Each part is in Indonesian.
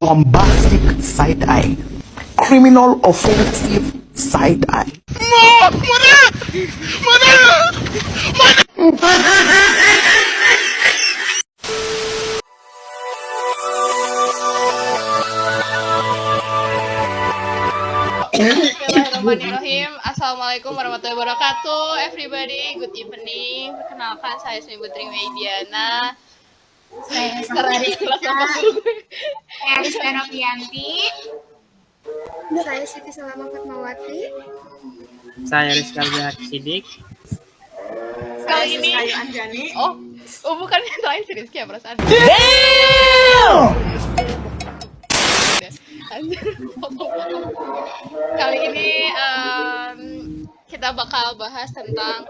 bombastic side eye, criminal offensive side eye. Bismillahirrahmanirrahim. Assalamualaikum warahmatullahi wabarakatuh. Everybody, good evening. Perkenalkan, saya Putri Mediana. Saya Sekarang Rizka. kelas 80. Saya Rizka Novianti. Saya Siti Salama Fatmawati. Saya Rizka Sidik. Kali ini Saya Anjani. Oh bukan yang lain si Rizky ya perasaan. Kali ini kita bakal bahas tentang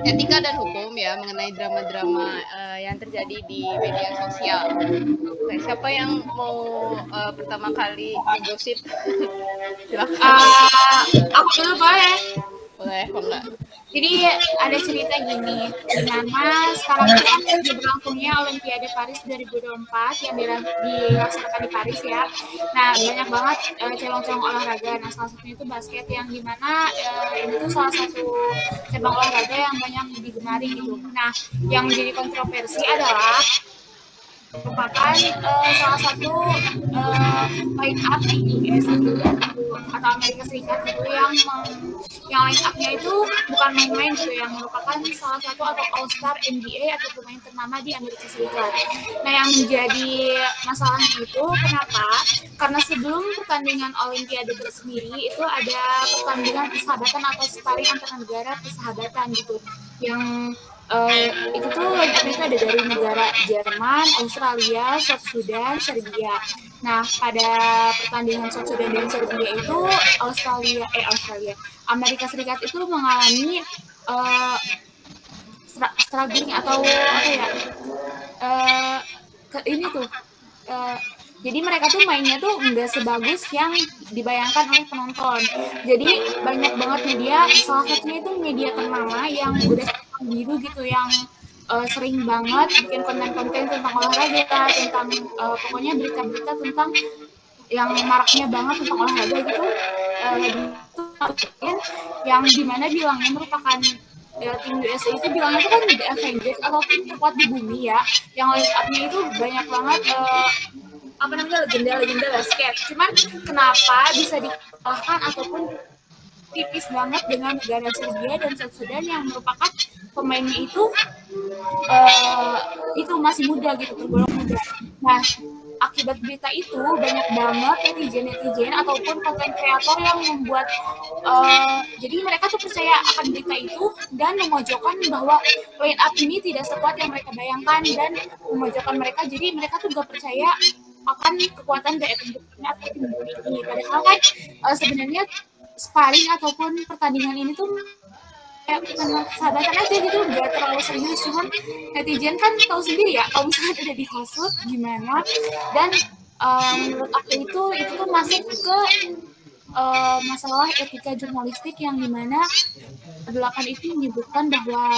etika dan hukum ya, mengenai drama-drama yang terjadi di media sosial. Oke, siapa yang mau pertama kali ngegosip? Silakan. Aku dulu boleh. Boleh, kok enggak? Jadi ada cerita gini, di mana sekarang itu kan lagi berlangsungnya Olimpiade Paris 2024 yang dilaksanakan di Paris ya. Nah banyak banget cabang-cabang olahraga. Nah salah satunya itu basket yang dimana ini tuh salah satu cabang olahraga yang banyak digemari gitu. Nah yang menjadi kontroversi adalah merupakan salah satu line up di US gitu, atau Amerika Serikat gitu yang line up-nya itu bukan main-main gitu, yang merupakan salah satu atau All-Star NBA atau pemain ternama di Amerika Serikat. Nah yang menjadi masalahnya itu kenapa? Karena sebelum pertandingan Olimpiade itu sendiri itu ada pertandingan persahabatan atau sparring antar negara persahabatan gitu, yang itu tuh line up itu ada dari negara Jerman, Australia, South Sudan, Serbia. Nah pada pertandingan South Sudan dan Serbia itu Amerika Serikat itu mengalami struggling atau apa ya, jadi mereka tuh mainnya tuh nggak sebagus yang dibayangkan oleh penonton. Jadi banyak banget media, salah satunya itu media ternama yang udah biru gitu, yang sering banget bikin konten-konten tentang olahraga, tentang pokoknya berita-berita tentang yang maraknya banget tentang olahraga gitu, yang dimana bilangnya merupakan tim USA itu bilangnya itu kan The Avengers atau tim terkuat di bumi ya, yang line up-nya itu banyak banget legenda-legenda basket. Cuman kenapa bisa dikalahkan ataupun tipis banget dengan negara Serbia dan South Sudan yang merupakan pemainnya itu masih muda gitu, tergolong muda. Nah akibat berita itu banyak banget netizen ataupun konten kreator yang membuat jadi mereka tuh percaya akan berita itu dan memojokkan bahwa line up ini tidak sekuat yang mereka bayangkan dan memojokkan mereka. Jadi mereka tuh gak percaya akan kekuatan The Avengers atau tim ini. Padahal kan sebenarnya sparring ataupun pertandingan ini tuh kayak persahabatan aja gitu, nggak terlalu serius. Cuman netizen kan tahu sendiri ya kalau misalnya udah dihasut gimana. Dan menurut aku itu tuh masuk ke masalah etika jurnalistik, yang dimana delapan itu menyebutkan bahwa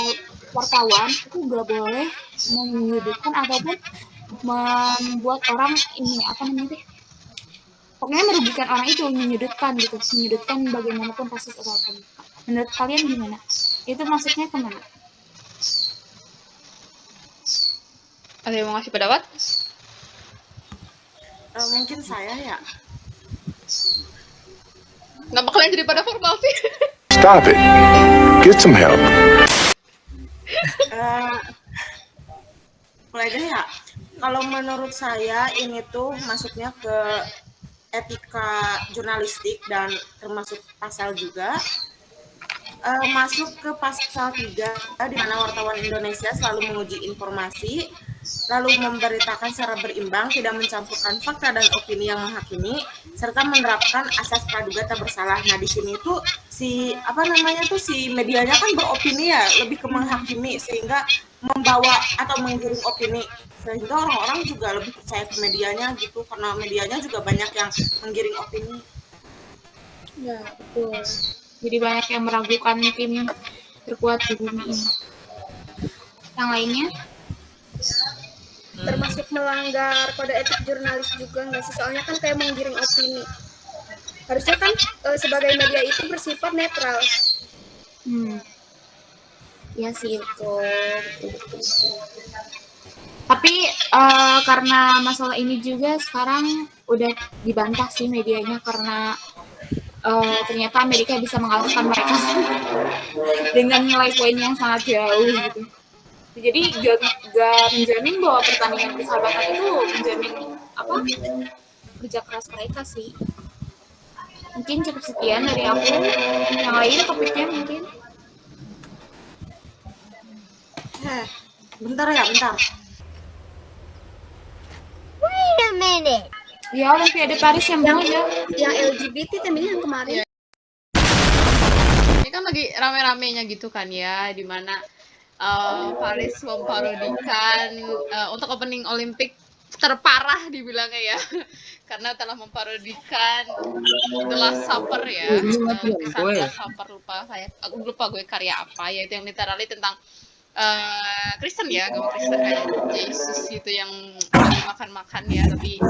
wartawan itu nggak boleh menyudutkan ataupun membuat orang ini pokoknya merugikan orang itu, menyudutkan bagaimanapun kasus apapun. Menurut kalian gimana? Itu maksudnya kemana? Ada yang mau ngasih pendapat? Mungkin saya ya. Kenapa kalian jadi pada formal sih? Stop it. Get some help. Mulai deh ya. Kalau menurut saya ini tuh masuknya ke etika jurnalistik dan termasuk pasal juga. Masuk ke pasal 3 di mana wartawan Indonesia selalu menguji informasi, lalu memberitakan secara berimbang, tidak mencampurkan fakta dan opini yang menghakimi, serta menerapkan asas praduga tak bersalah. Nah di sini tuh si medianya kan beropini ya, lebih ke menghakimi, sehingga membawa atau menggiring opini, sehingga orang-orang juga lebih percaya ke medianya gitu, karena medianya juga banyak yang menggiring opini. Ya betul. Jadi banyak yang meragukan tim terkuat di bumi ini. Yang lainnya? termasuk melanggar kode etik jurnalis juga nggak sih? Soalnya kan kayak menggiring opini. Harusnya kan sebagai media itu bersifat netral. Ya sih, betul. Tapi karena masalah ini juga sekarang udah dibantah sih medianya karena ternyata Amerika bisa mengalahkan mereka dengan nilai poin yang sangat jauh gitu. Jadi gak menjamin bahwa pertandingan persahabatan itu menjamin apa kerja keras mereka sih. Mungkin cukup sekian dari aku. Yang lain topiknya mungkin. Bentar ya, bentar. Wait a minute. Ya, Olimpiade Paris yang mau aja. Yang LGBT temennya yang kemarin. Ini kan lagi rame-ramenya gitu kan ya, dimana Paris memparodikan untuk opening Olimpik terparah dibilangnya ya, karena telah memparodikan The Last Supper ya, kisah The Last Supper, lupa gue karya apa, yaitu yang literally tentang Kristen ya, agama Kristen kayak Yesus gitu yang dimakan-makan ya, tapi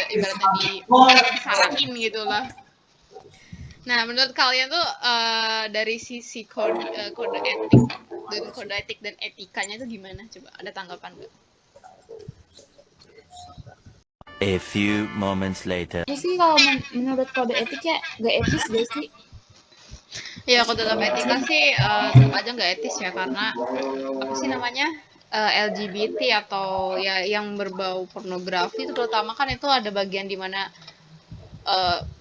ibaratnya disalahin gitu lah. Nah, menurut kalian tuh dari sisi kode etik dan etikanya tuh gimana? Coba ada tanggapan nggak? A few moments later. Ini sih kalau menurut kode etik ya gak etis gak sih? Ya, kode dalam etika sih tetap aja nggak etis ya, karena apa sih namanya LGBT atau ya yang berbau pornografi itu terutama kan itu ada bagian di mana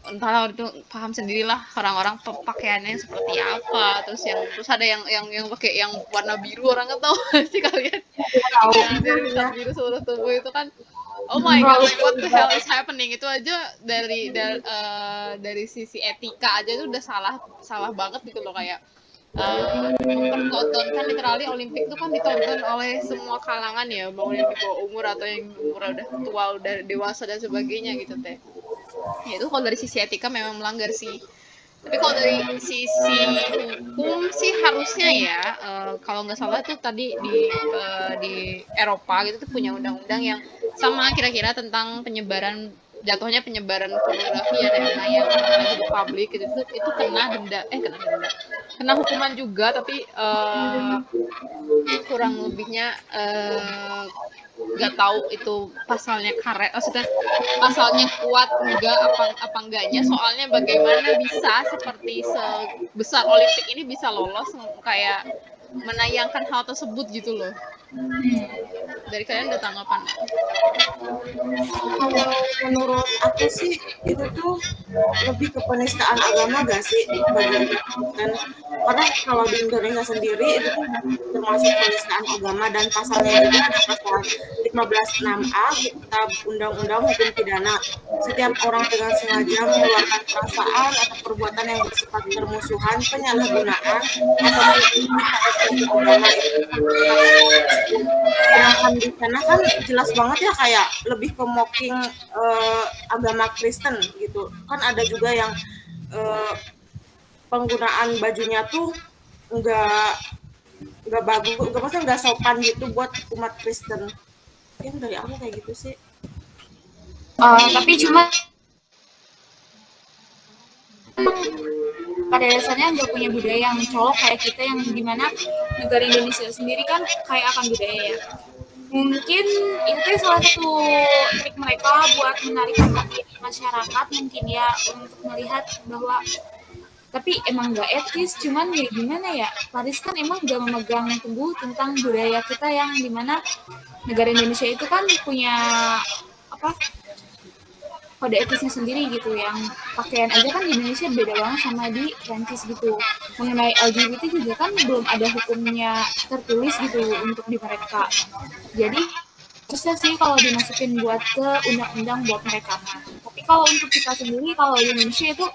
entahlah itu paham sendirilah orang-orang pakaiannya seperti apa, terus ada yang pakai yang warna biru, orang nggak tahu sih kalian yang biru seluruh tubuh itu kan, oh my god, like, what the hell is happening, itu aja dari sisi etika aja itu udah salah banget gitu loh, kayak mempertontonkan literally Olimpik itu kan ditonton oleh semua kalangan ya, mau yang di bawah umur atau yang umur udah tua, udah dewasa dan sebagainya gitu teh. Ya itu kalau dari sisi etika memang melanggar sih. Tapi kalau dari sisi hukum sih harusnya ya, kalau nggak salah tuh tadi di Eropa gitu tuh punya undang-undang yang sama kira-kira tentang jatuhnya penyebaran pornografi ya, yang di publik gitu, itu kena hukuman juga, tapi kurang lebihnya nggak tahu itu pasalnya karet, maksudnya pasalnya kuat enggak apa enggaknya, soalnya bagaimana bisa seperti sebesar Olimpik ini bisa lolos kayak menayangkan hal tersebut gitu loh. Dari kalian ada tanggapan? Kalau menurut aku sih itu tuh lebih ke penistaan agama gak sih bagi dan karena kalau di Indonesia sendiri itu tuh termasuk penistaan agama, dan pasalnya juga ada pasal 15(6)(a) Kitab Undang-Undang Hukum Pidana. Setiap orang dengan sengaja mengeluarkan perasaan atau perbuatan yang bersifat permusuhan, penyalahgunaan atau agama itu. Sedangkan di sana kan jelas banget ya kayak lebih ke mocking agama Kristen gitu. Kan ada juga yang penggunaan bajunya tuh nggak bagus, maksudnya nggak sopan gitu buat umat Kristen. Mungkin dari aku kayak gitu sih. Tapi cuma pada dasarnya nggak punya budaya yang colok kayak kita, yang dimana negara Indonesia sendiri kan kayak akan budaya ya. Mungkin itu salah satu trik mereka buat menarik perhatian masyarakat mungkin ya, untuk melihat bahwa tapi emang nggak etis, cuman ya gimana ya, Paris kan emang nggak memegang teguh tentang budaya kita, yang dimana negara Indonesia itu kan punya apa kode etisnya sendiri gitu, yang pakaian aja kan di Indonesia beda banget sama di Prancis gitu. Mengenai LGBT juga kan belum ada hukumnya tertulis gitu untuk di mereka. Jadi susah sih kalau dimasukin buat ke undang-undang buat mereka. Tapi kalau untuk kita sendiri, kalau di Indonesia itu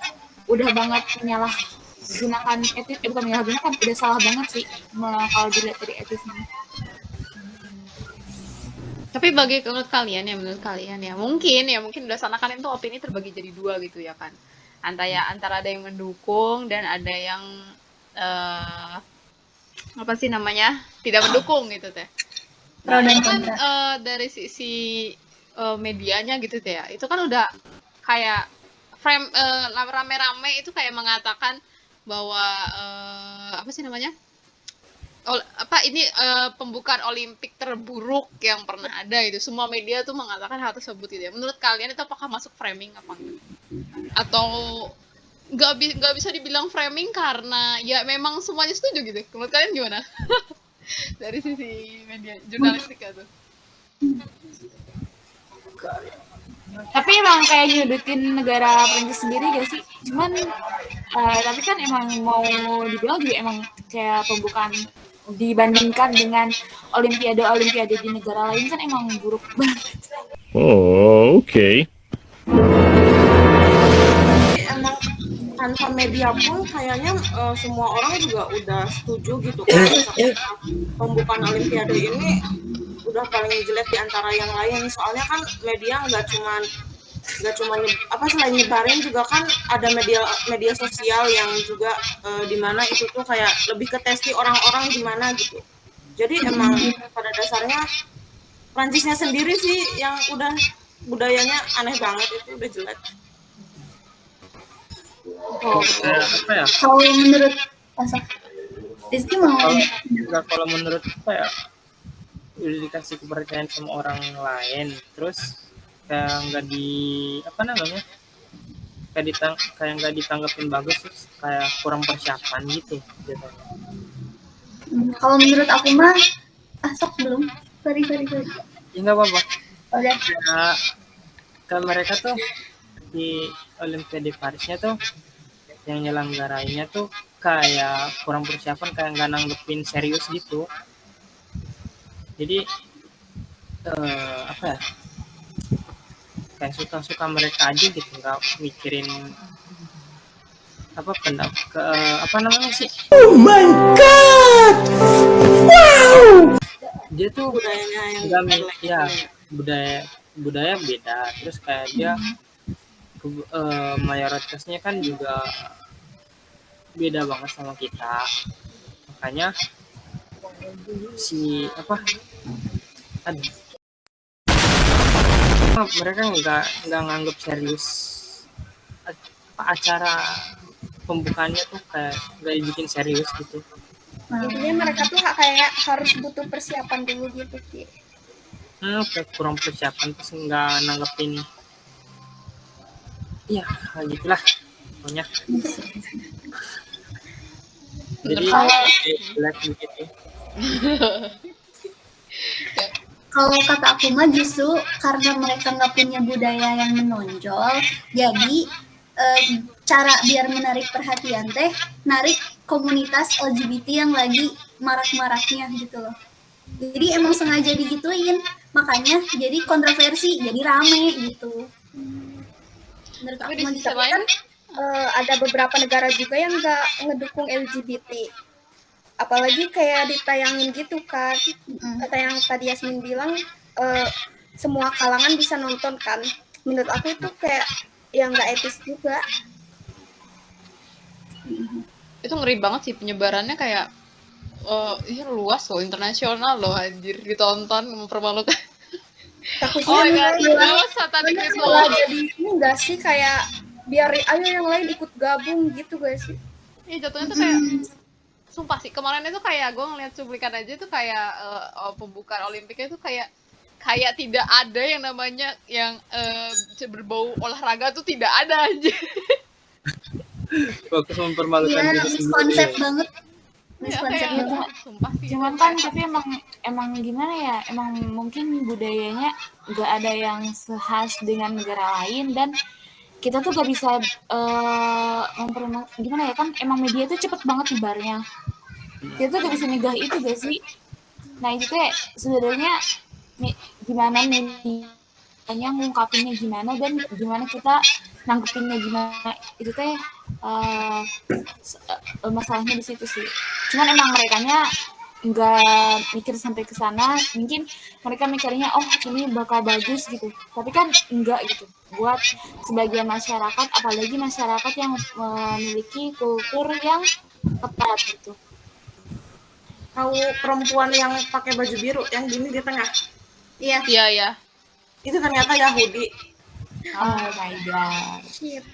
udah banget menyalahgunakan etis, bukan menyalahgunakan, udah salah banget sih kalau dilihat dari etisnya. Tapi menurut kalian ya mungkin udah sana kan itu opini terbagi jadi dua gitu ya kan, antara ada yang mendukung dan ada yang apa sih namanya tidak mendukung gitu teh. Pro dan Itu kan kontra. dari sisi medianya gitu deh ya. Itu kan udah kayak frame rame-rame itu kayak mengatakan bahwa apa sih namanya? Ini pembukaan Olimpik terburuk yang pernah ada itu. Semua media tuh mengatakan hal tersebut gitu ya. Menurut kalian itu apakah masuk framing apa enggak? Atau nggak bisa dibilang framing karena ya memang semuanya setuju gitu. Menurut kalian gimana? Dari sisi media jurnalistik itu. Tapi emang kayak nyudutin negara Prancis sendiri gak sih? Cuman tapi kan emang mau dibilang juga emang kayak pembukaan dibandingkan dengan olimpiade di negara lain kan emang buruk banget. Oh, okay. Emang tanpa media pun kayaknya semua orang juga udah setuju gitu kan, pembukaan Olimpiade ini udah paling jelek di antara yang lain. Soalnya kan media nggak cuma selain nyebarin juga kan ada media sosial yang juga di mana itu tuh kayak lebih ke testi orang-orang gimana gitu. Jadi emang pada dasarnya Prancisnya sendiri sih yang udah budayanya aneh banget, itu udah jelek. Apa ya? Kalau menurut Pasok, Rizky mau Kalau menurut apa ya? Udah dikasih kepercayaan sama orang lain, terus kayak nggak apa namanya? Kayak nggak ditanggapin bagus, terus kayak kurang persiapan gitu. kalau menurut aku mah Pasok belum. Sorry. Ya nggak apa-apa. Udah. Ya, kan mereka tuh di Olimpiade Parisnya tuh yang nyelenggarainnya tuh kayak kurang persiapan, kayak nggak nanggepin serius gitu. Jadi apa ya, kayak suka-suka mereka aja gitu, nggak mikirin apa namanya sih, Oh my God! Wow! dia tuh Budayanya yang ya budaya beda, terus kayak dia mayoritasnya kan juga beda banget sama kita, makanya si mereka nggak nganggap serius acara pembukaannya tuh, kayak nggak dibikin serius gitu. Intinya mereka tuh kayak harus butuh persiapan dulu gitu sih. Kayak kurang persiapan, terus nggak nanggepin, ya gitulah pokoknya. Jadi jelek gitu. Kalau kata aku mah justru karena mereka nggak punya budaya yang menonjol, jadi cara biar menarik perhatian teh narik komunitas LGBT yang lagi marak-maraknya gitu loh. Jadi emang sengaja digituin, makanya jadi kontroversi, jadi rame gitu. Menurut aku mah gitu. Tapi kan ada beberapa negara juga yang nggak ngedukung LGBT. Apalagi kayak ditayangin gitu kan, kata yang tadi Yasmin bilang semua kalangan bisa nonton kan. Menurut aku itu kayak yang nggak etis juga. Itu ngeri banget sih penyebarannya, kayak iya luas loh, internasional loh, anjir, ditonton, mempermalukan. Takutnya satanik itu. jadi ini nggak sih, kayak biar ayo yang lain ikut gabung gitu gak sih? Iya, jatuhnya tuh kayak sumpah sih, kemarin itu kayak gue ngeliat cuplikan aja tuh kayak pembukaan Olimpiknya itu kayak tidak ada yang namanya yang berbau olahraga tuh, tidak ada aja. Fokus mempermalukan diri sendiri. Konsep banget. Ya, kayak, sumpah sih. Cuman kan tapi emang gimana ya, emang mungkin budayanya nggak ada yang sehas dengan negara lain, dan kita tuh gak bisa gimana ya, kan emang media tuh cepet banget nyebarnya, kita tuh gak bisa nyegah itu gak sih. Nah itu tuh sebenarnya gimana medianya ngungkapinnya gimana, dan gimana kita nanggepinnya gimana, itu teh masalahnya di situ sih. Cuman emang merekanya nggak mikir sampai ke sana, mungkin mereka mikirnya oh ini bakal bagus gitu, tapi kan enggak gitu buat sebagian masyarakat, apalagi masyarakat yang memiliki kultur yang ketat gitu. tahu perempuan yang pakai baju biru yang gini di tengah? Iya. Iya, iya. Itu ternyata Yahudi. Oh my god. Shit.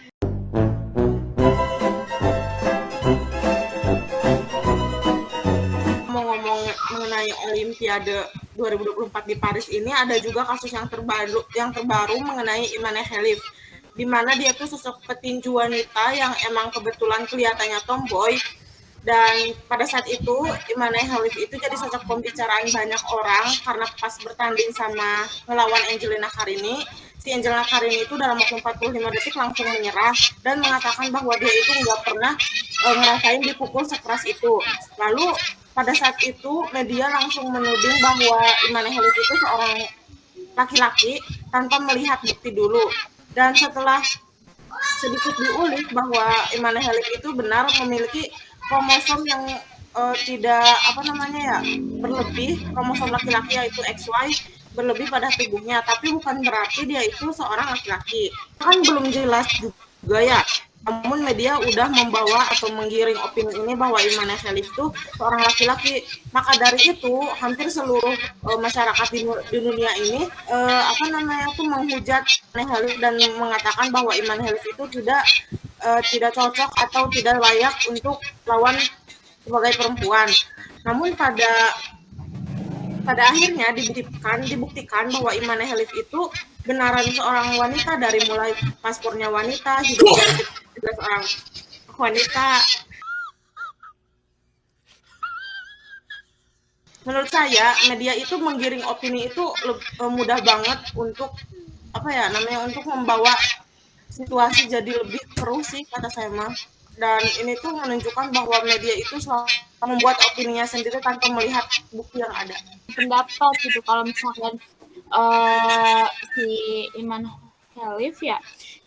Ngomong mengenai Olimpiade 2024 di Paris ini, ada juga kasus yang terbaru mengenai Imane Khelif, di mana dia tuh sosok petinju wanita yang emang kebetulan kelihatannya tomboy. Dan pada saat itu Imane Khelif itu jadi sosok pembicaraan banyak orang karena pas bertanding sama melawan Angelina Carini, si Angelina Carini itu dalam waktu 45 detik langsung menyerah dan mengatakan bahwa dia itu nggak pernah ngerasain dipukul sekeras itu. Lalu pada saat itu media langsung menuding bahwa Imane Khelif itu seorang laki-laki tanpa melihat bukti dulu. Dan setelah sedikit diulik bahwa Imane Khelif itu benar memiliki kromosom yang tidak berlebih, kromosom laki-laki yaitu XY berlebih pada tubuhnya, tapi bukan berarti dia itu seorang laki-laki. Kan belum jelas juga ya. Namun media udah membawa atau menggiring opini ini bahwa Imane Khelif itu seorang laki-laki. Maka dari itu hampir seluruh masyarakat di dunia ini menghujat Imane Khelif dan mengatakan bahwa Imane Khelif itu tidak cocok atau tidak layak untuk lawan sebagai perempuan. Namun pada akhirnya dibuktikan bahwa Imane Khelif itu benaran seorang wanita, dari mulai paspornya wanita, hidupnya juga seorang wanita. Menurut saya media itu menggiring opini itu mudah banget untuk untuk membawa situasi jadi lebih keruh sih kata saya mah. Dan ini tuh menunjukkan bahwa media itu selalu membuat opininya sendiri tanpa melihat bukti yang ada. Pendapat gitu kalau misalkan si Imane Khelif ya,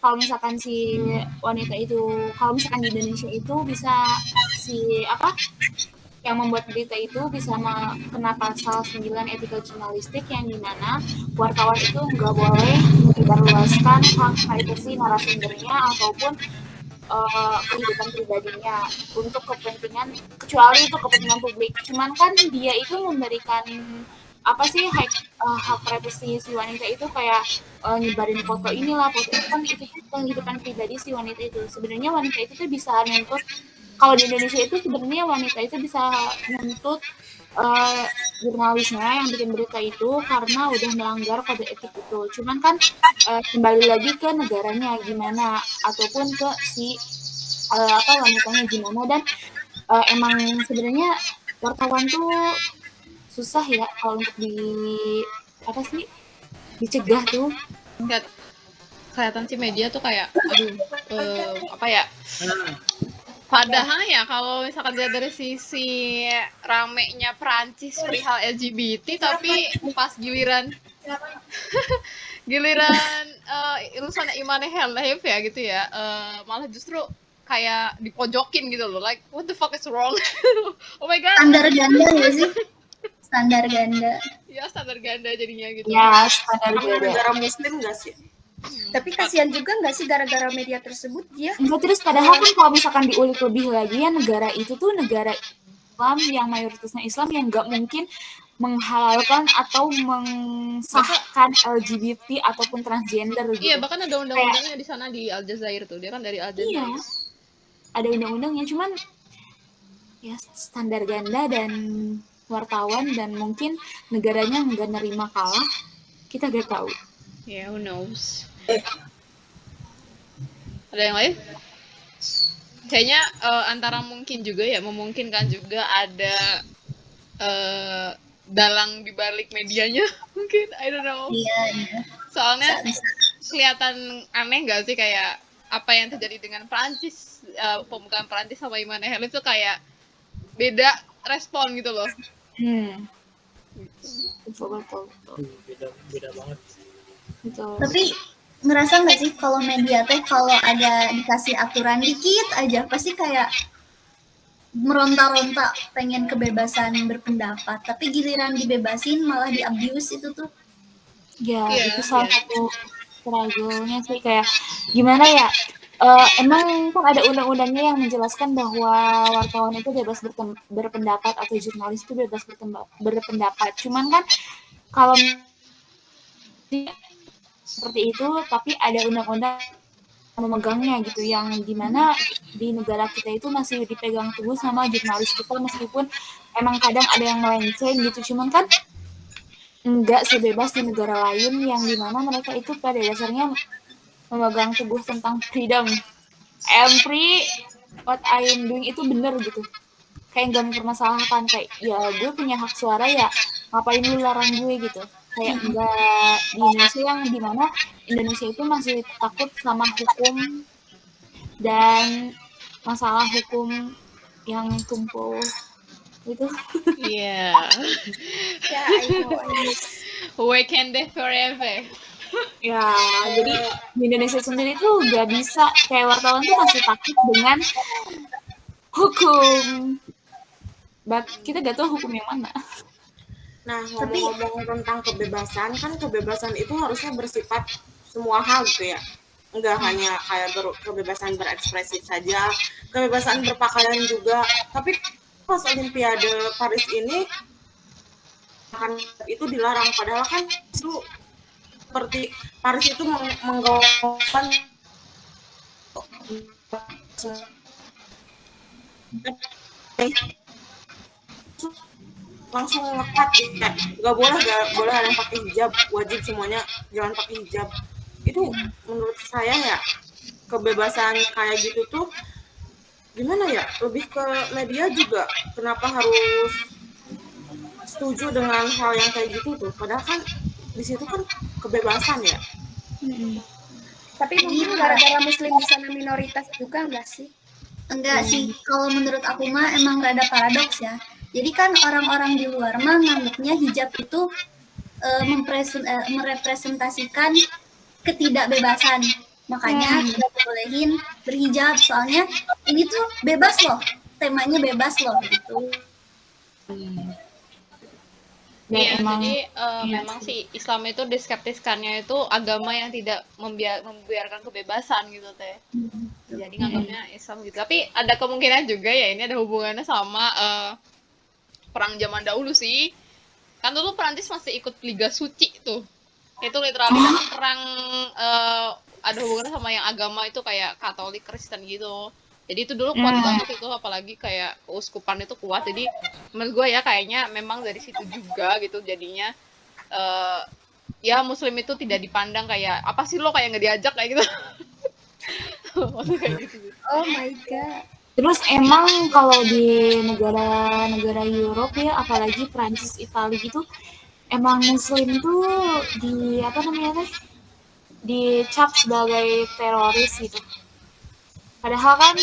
kalau misalkan si wanita itu, kalau misalkan di Indonesia itu bisa yang membuat berita itu bisa kena pasal 9 etika jurnalistik, yang dimana wartawan itu nggak boleh menyebarluaskan hak privasi narasumbernya ataupun kehidupan pribadinya untuk kepentingan, kecuali untuk kepentingan publik. Cuman kan dia itu memberikan hak privasi si wanita itu kayak nyebarin foto inilah, foto itu kan itu kehidupan pribadi si wanita itu. Sebenarnya wanita itu tuh bisa nuntut, kalau di Indonesia itu sebenarnya wanita itu bisa nuntut jurnalisnya yang bikin berita itu karena udah melanggar kode etik itu. Cuman kan kembali lagi ke negaranya gimana ataupun ke si wanitanya gimana. Dan emang sebenarnya wartawan tuh susah ya kalau untuk dicegah tuh. Kelihatan sih media tuh kayak padahal ya kalau misalkan dia dari sisi ramenya Perancis perihal LGBT, tapi pas giliran urusan Imane Khelif ya gitu ya, malah justru kayak dipojokin gitu loh, like what the fuck is wrong. Oh my god, Standar ganda ya sih? Standar ganda. Ya standar ganda jadinya gitu. Ya, standar ganda. Negara muslim nggak sih? Tapi kasihan juga nggak sih gara-gara media tersebut ya? Enggak, terus padahal kan kalau misalkan diulik lebih lagi ya, negara itu tuh negara Islam yang mayoritasnya Islam, yang nggak mungkin menghalalkan atau mensahkan LGBT ataupun transgender gitu. Iya, bahkan ada undang-undangnya di sana di Aljazair tuh. Dia kan dari Aljazair. Iya, ada undang-undangnya, cuman ya standar ganda dan wartawan dan mungkin negaranya nggak nerima kalah, kita gak tahu. Yeah, who knows. Ada yang lain? Kayaknya antara mungkin juga ya, memungkinkan juga ada dalang di balik medianya mungkin, I don't know. Iya. Soalnya kelihatan aneh nggak sih kayak apa yang terjadi dengan Perancis, pembukaan Perancis sama Imane Khelif tuh kayak beda respon gitu loh. Betul. Beda banget. Betul. Tapi ngerasa nggak sih kalau media teh kalau ada dikasih aturan dikit aja pasti kayak meronta-ronta pengen kebebasan berpendapat, tapi giliran dibebasin malah di-abuse itu tuh. Ya, itu salah satu struggle-nya sih, kayak gimana ya, emang kan ada undang-undangnya yang menjelaskan bahwa wartawan itu bebas berpendapat atau jurnalis itu bebas berpendapat. Cuman kan kalau seperti itu, tapi ada undang-undang memegangnya gitu, yang dimana di negara kita itu masih dipegang teguh sama jurnalis kita, meskipun emang kadang ada yang melenceng gitu, cuman kan enggak sebebas di negara lain yang dimana mereka itu pada dasarnya memegang teguh tentang freedom. I am free, what I am doing itu bener gitu. Kayak nggak mempermasalahkan, kayak ya gue punya hak suara ya, ngapain lu larang gue gitu. Kayak nggak di Indonesia yang dimana Indonesia itu masih takut sama hukum dan masalah hukum yang tumpul gitu. Iya. Ya, I know. Weekend day forever. Ya, jadi di Indonesia sendiri tuh nggak bisa, kayak wartawan tuh masih takut dengan hukum. Kita gak tahu hukum yang mana. Nah, ngomong-ngomong tentang kebebasan, kan kebebasan itu harusnya bersifat semua hal gitu ya. Enggak hanya kayak kebebasan berekspresi saja, kebebasan berpakaian juga. Tapi pas Olimpiade Paris ini, kan itu dilarang. Padahal kan itu seperti Paris itu menggaungkan langsung ngekat gitu ya. Gak boleh ada yang pakai hijab, wajib semuanya jangan pakai hijab. Itu menurut saya ya, kebebasan kayak gitu tuh gimana ya, lebih ke media juga kenapa harus setuju dengan hal yang kayak gitu tuh, padahal kan di situ kan kebebasan ya. Tapi mungkin gara-gara muslim di sana minoritas juga nggak sih? Enggak sih, kalau menurut aku mah emang rada paradoks ya. Jadi kan orang-orang di luar mah nganggapnya hijab itu merepresentasikan ketidakbebasan. Makanya tidak dibolehin berhijab, soalnya ini tuh bebas loh, temanya bebas loh gitu. Iya, jadi memang sih Islam itu diskeptiskannya itu agama yang tidak membiarkan kebebasan gitu teh. Jadi nganggapnya Islam gitu. Tapi ada kemungkinan juga ya ini ada hubungannya sama perang zaman dahulu sih. Kan dulu Perancis masih ikut Liga Suci tuh. Itu literally kan perang ada hubungannya sama yang agama itu kayak Katolik, Kristen gitu. Jadi itu dulu kuat banget itu, apalagi kayak keuskupan itu kuat. Jadi menurut gue ya kayaknya memang dari situ juga gitu jadinya ya muslim itu tidak dipandang kayak apa sih lo kayak nggak diajak kayak gitu. Kayak gitu. Oh my god. Terus emang kalau di negara-negara Eropa ya, apalagi Prancis, Italia gitu, emang muslim tuh di apa namanya teh, dicap sebagai teroris gitu. Padahal kan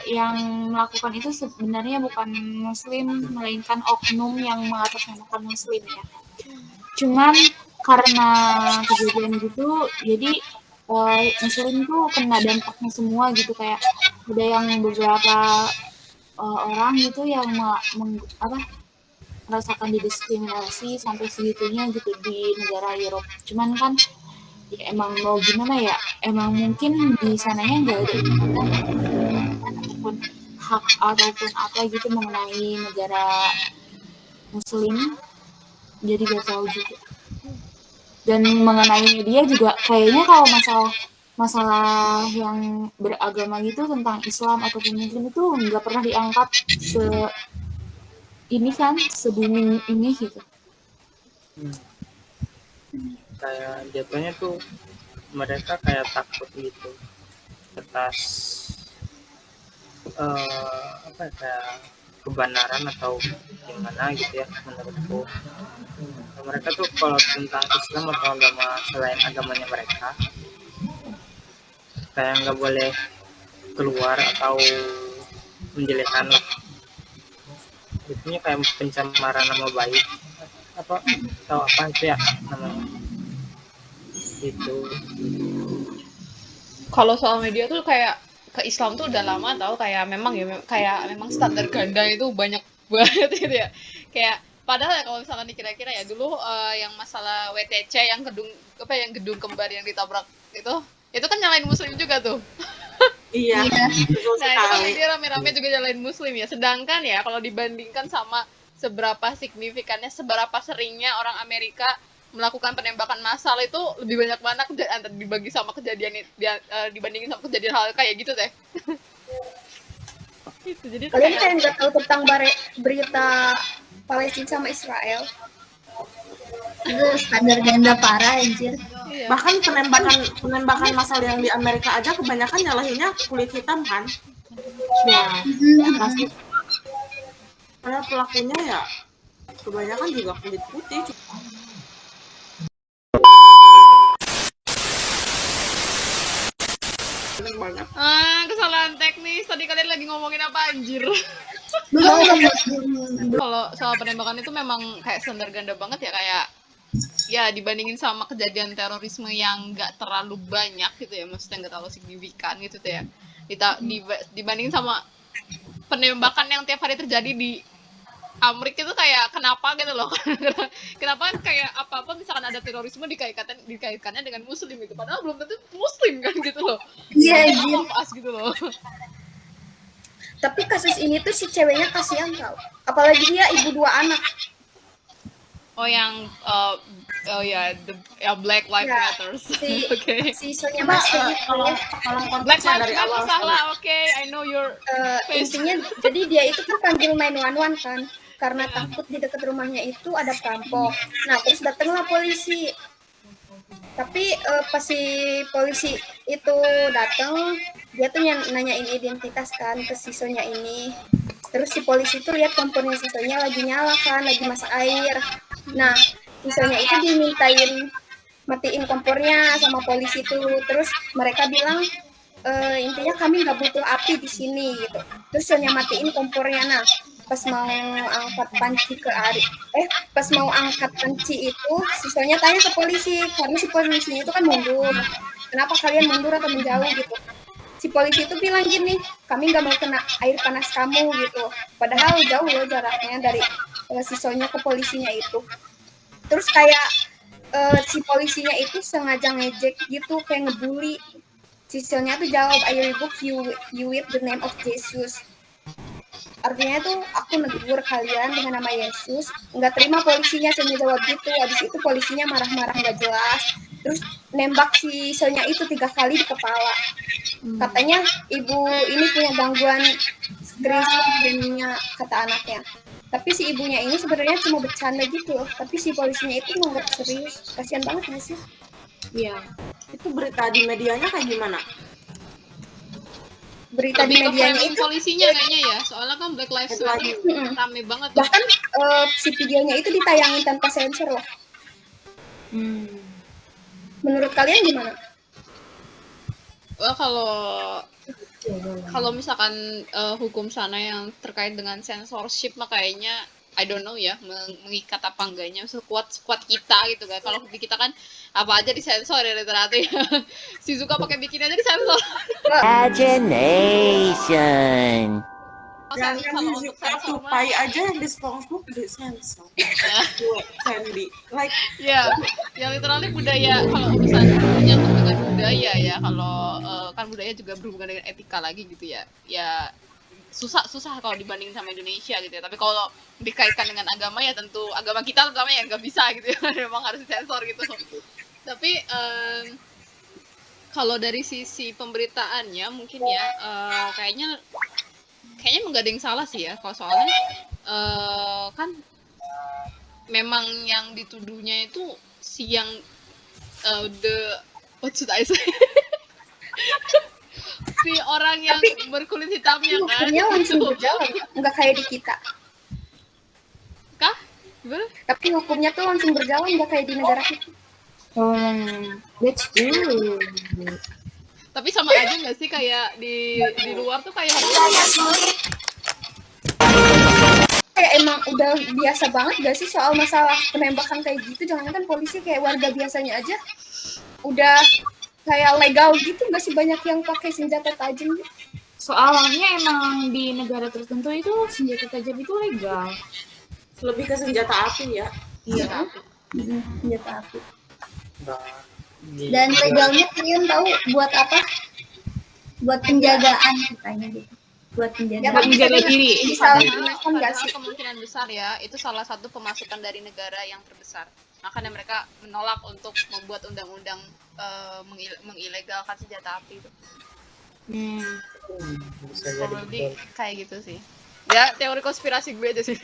yang melakukan itu sebenarnya bukan muslim, melainkan oknum yang mengatasnamakan muslim ya. Cuman karena kejadian gitu, jadi muslim tuh kena dampaknya semua gitu, kayak ada yang beberapa orang gitu yang merasakan didiskriminasi sampai segitunya gitu di negara Eropa. Cuman kan ya emang mau gimana ya, emang mungkin di sananya nggak ada ataupun hak ataupun apa gitu mengenai negara muslim, jadi gak tahu juga. Dan mengenai media juga kayaknya kalau masalah yang beragama gitu tentang Islam ataupun muslim itu nggak pernah diangkat se-booming ini gitu. Kayak jatuhnya tuh mereka kayak takut gitu atas kayak kebenaran atau gimana gitu ya menurutku. Mereka tuh kalau tentang Islam atau agama selain agamanya mereka kayak nggak boleh keluar atau menjelekkan lah. Itunya kayak pencemaran nama baik apa atau apa itu ya namanya. Itu kalau soal media tuh kayak ke Islam tuh udah lama tau, kayak memang ya kayak memang standar ganda itu banyak banget gitu ya. Kayak padahal ya kalau misalkan dikira-kira ya dulu yang masalah WTC yang gedung kembar yang ditabrak itu Itu kan nyalain muslim juga tuh. Iya, betul Nah, itu kan sekali. dia rame-rame juga nyalain muslim ya. Sedangkan ya kalau dibandingkan sama seberapa signifikannya, seberapa seringnya orang Amerika melakukan penembakan massal itu lebih banyak mana dibagi sama kejadian dibandingin sama kejadian hal kayak gitu teh. Itu jadi tuh Kalian kayak kayak nggak tahu tentang berita Palestina sama Israel? Itu standar ganda parah anjir. iya. Bahkan penembakan massal yang di Amerika aja kebanyakan nyalahinnya kulit hitam kan. Ya, pasti. Karena pelakunya ya kebanyakan juga kulit putih. Bener banget. Kesalahan teknis. Tadi kalian lagi ngomongin apa anjir? Belum. Kalau soal penembakan itu memang kayak standar ganda banget ya, kayak ya dibandingin sama kejadian terorisme yang nggak terlalu banyak gitu ya, maksudnya nggak terlalu signifikan gitu tuh ya. Dibandingin sama penembakan yang tiap hari terjadi di Amerika itu kayak kenapa gitu loh. Kenapa kayak apa-apa misalkan ada terorisme dikaitkannya dengan muslim gitu, padahal belum tentu muslim kan gitu loh. Iya, Kenapa anjir. pas gitu loh. Tapi kasus ini tuh si ceweknya kasihan tau. Apalagi dia ibu 2 anak. Oh yang Black Lives Ya, Matters. si Oke. si Sonya Coba Mas tolong Black konteksnya Lives dari Matter awal salah. Oke, I know your face. intinya jadi dia itu kan panggil 911 kan karena takut di dekat rumahnya itu ada perampok. Nah, terus datanglah polisi. Tapi pas si polisi itu datang, dia tuh nanyain identitas kan ke sisanya ini. Terus si polisi tuh lihat kompornya sisanya lagi nyala kan, lagi masak air. Nah, sisanya itu dimintain matiin kompornya sama polisi tuh. Terus mereka bilang intinya kami nggak butuh api di sini gitu. Terus Sonya matiin kompornya. Nah, pas mau angkat panci pas mau angkat panci itu sisanya tanya ke polisi karena si polisinya itu kan mundur. Kenapa kalian mundur atau menjauh gitu? Si polisi itu bilang gini, kami nggak mau kena air panas kamu gitu. Padahal jauh loh jaraknya dari sisanya ke polisinya itu. Terus kayak si polisinya itu sengaja ngejek gitu, kayak ngebully. Sisanya tuh jawab, I rebuke you with the name of Jesus. Artinya tuh aku negur kalian dengan nama Yesus. Nggak terima polisinya Sonya jawab gitu. Habis itu polisinya marah-marah nggak jelas. Terus nembak si Sonya itu 3 kali di kepala. Katanya ibu ini punya gangguan skizofrenia kata anaknya. Tapi si ibunya ini sebenarnya cuma bercanda gitu loh. Tapi si polisinya itu nganggap serius. Kasihan banget nggak sih? Iya. Itu berita di medianya kayak gimana? Berita di Lebih ke medianya framing itu polisinya kayaknya ya, soalnya kan Black Lives Matter rame banget tuh. bahkan si videonya itu ditayangin tanpa sensor loh. Menurut kalian gimana? Well, kalau misalkan hukum sana yang terkait dengan censorship mah kayaknya I don't know ya, mengikat apa enggaknya, sekuat kita gitu kan. Kalau di kita kan apa aja disensor ya rata-rata ya. Si Zuka pakai bikini aja disensor. Imagination. Dan kan Kalau untuk juga sensor mah tupai aja yang di SpongeBob disensor. Sandy, like ya, yang literally budaya, kalau urusan menyangkut dengan budaya ya, kalau kan budaya juga berhubungan dengan etika lagi gitu ya. Ya susah kalau dibandingin sama Indonesia gitu ya. Tapi kalau dikaitkan dengan agama ya tentu agama kita terutama ya nggak bisa gitu ya. Memang harus disensor gitu. Tapi kalau dari sisi pemberitaannya mungkin ya kayaknya nggak ada yang salah sih ya. Kalau soalnya kan memang yang dituduhnya itu si yang what should I say? Si orang yang berkulit hitamnya kan. Hukumnya langsung berjalan, nggak kayak di kita. Kah? Gimana? Tapi hukumnya tuh langsung berjalan, nggak kayak di negara kita. That's true. Tapi sama aja nggak sih kayak di luar tuh kayak Kayak emang udah biasa banget gak sih soal masalah penembakan kayak gitu? Jangankan polisi, kayak warga biasanya aja udah kayak legal gitu nggak sih, banyak yang pakai senjata tajam gitu. Soalnya emang di negara tertentu itu senjata tajam itu legal. lebih ke senjata api ya. Iya. Senjata api. Dan legalnya kalian tahu buat apa? Buat penjagaan katanya gitu. Buat penjagaan. Buat menjaga diri. Disalahgunakan nggak Padahal sih? kemungkinan besar ya, itu salah satu pemasukan dari negara yang terbesar. Makanya mereka menolak untuk membuat undang-undang mengilegalkan senjata api itu. Bisa jadi Probably betul. kayak gitu sih. Ya, teori konspirasi gue aja sih.